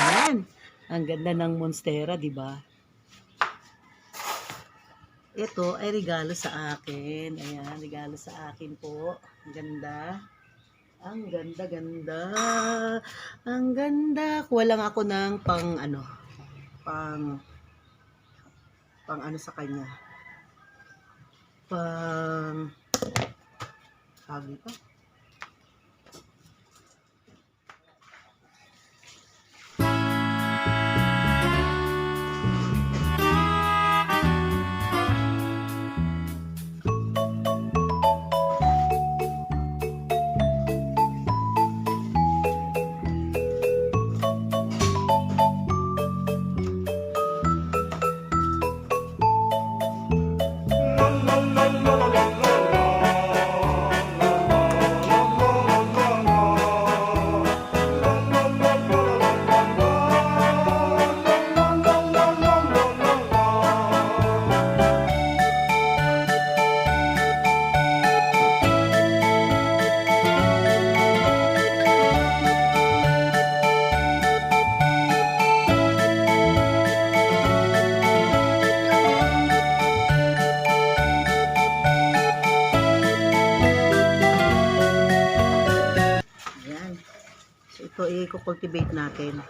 Ayan. Ang ganda ng monstera, di ba? Ito ay regalo sa akin. Ayan, regalo sa akin po. Ang ganda. Ang ganda, ganda. Ang ganda. Kuha lang ako ng pang ano sa kanya. Sabi pa. Ito i-cultivate natin.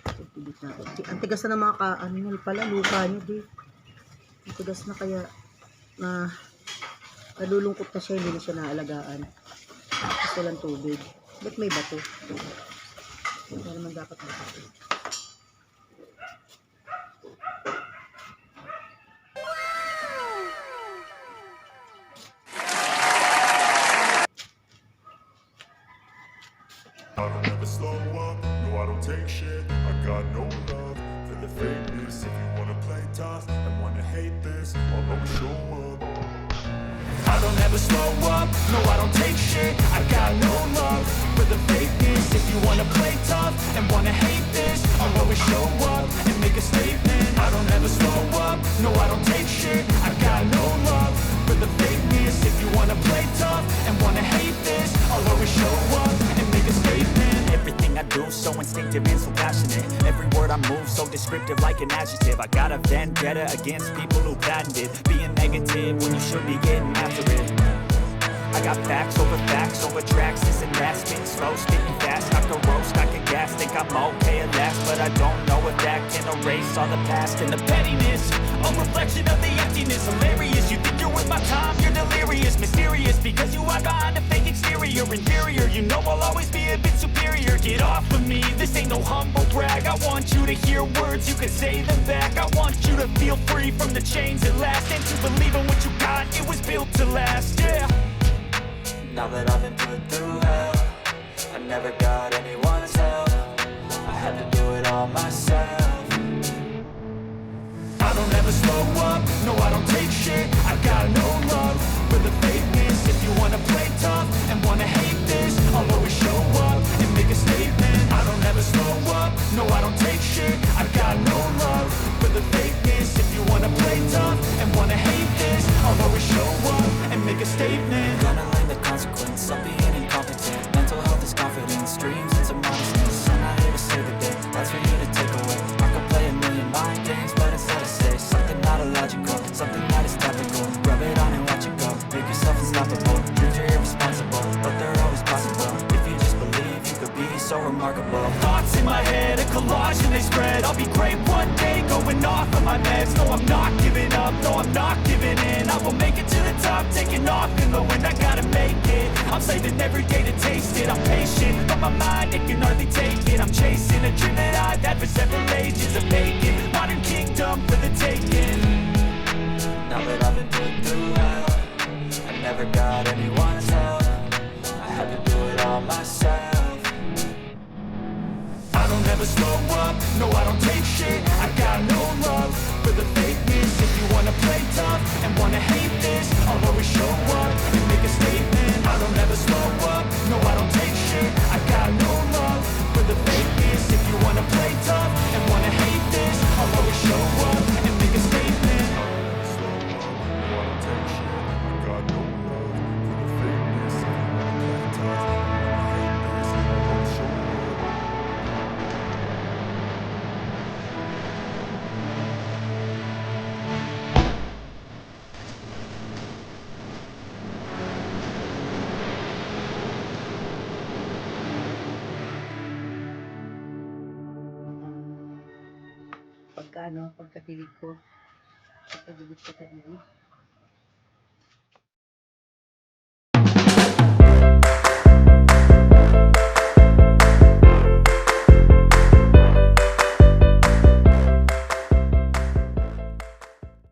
Cultivate natin. Ang tigas na ng mga pala, lupa niya, di. Ang tigas na kaya na nalulungkot na siya, hindi na siya naalagaan. Kasi walang tubig. Ba't may bato? Wala naman dapat may bato. I don't ever slow up, no I don't take shit. I got no love for the fakeness. If you wanna play tough and wanna hate this, I'll always show up. I don't ever slow up, no I don't take shit. I got no love for the fakeness. If you wanna play tough and wanna hate this, I'll always show up and make a statement. I don't ever slow up, no I don't take shit. I got no love for the fakeness. If you wanna play tough and wanna hate this, I'll always show up and make a statement. Everything I do so instinctive and so passionate. Every word I move so descriptive like an adjective. I got a vendetta against people who patented being negative when you should be getting after it. I got facts over tracks. This and that, spitting slow, spitting fast. I could roast, I could gas, think I'm okay at last, but I don't know if that can erase all the past and the pettiness. A reflection of the emptiness. Hilarious, you think you're worth my time, you're delirious. Mysterious, because you are behind a fake exterior. Inferior, you know I'll always be a bit superior. Get off of me, this ain't no humble brag. I want you to hear words, you can say them back. I want you to feel free from the chains at last, and to believe in what you got, it was built to last, yeah. Now that I've been put through hell, I never got anyone's help. I had to do it all myself. I don't ever slow up, no I don't take shit. I got no love for the fakeness. If you wanna play tough and wanna hate this, I'll always show up and make a statement. I don't ever slow up, no I don't take shit. I got no love for the fakeness. If you wanna play tough and wanna hate this, I'll always show up and make a statement. Gonna learn the consequence of being incompetent. Mental health is confidence, dreams and some modestness. I'm not here to save the day, that's for you to take away. I could play a million mind games, but instead I say something not illogical, something that is topical. Rub it on and watch it go, make yourself unstoppable. Dreams are irresponsible, but they're always possible. If you just believe, you could be so remarkable. Thoughts in my head, a collage and they spread. I'll be great one day, going off of my meds. No, I'm not giving up, no, I'm not giving in. I will make it to the top, taking off in the wind. I gotta make it, I'm saving every day to taste it. I'm patient, but my mind, it can hardly take it. I'm chasing a dream that I've had for several ages. A vacant, modern kingdom for the taking. Now that I've been put through hell, I never got anyone's help. I had to do it all myself. I don't ever slow up, no I don't take shit. I got no love for the fakeness. If you wanna play tough and wanna hate this, I'll always show up and make a statement. I don't ever slow up, no I don't take shit. I got no love for the fakeness. If you wanna play tough and wanna hate this, I'll always show up and make a statement. Slow up, no I don't take shit. I got no love for the fakeness. If you wanna play tough pagkatilig ko. Pagkatilig.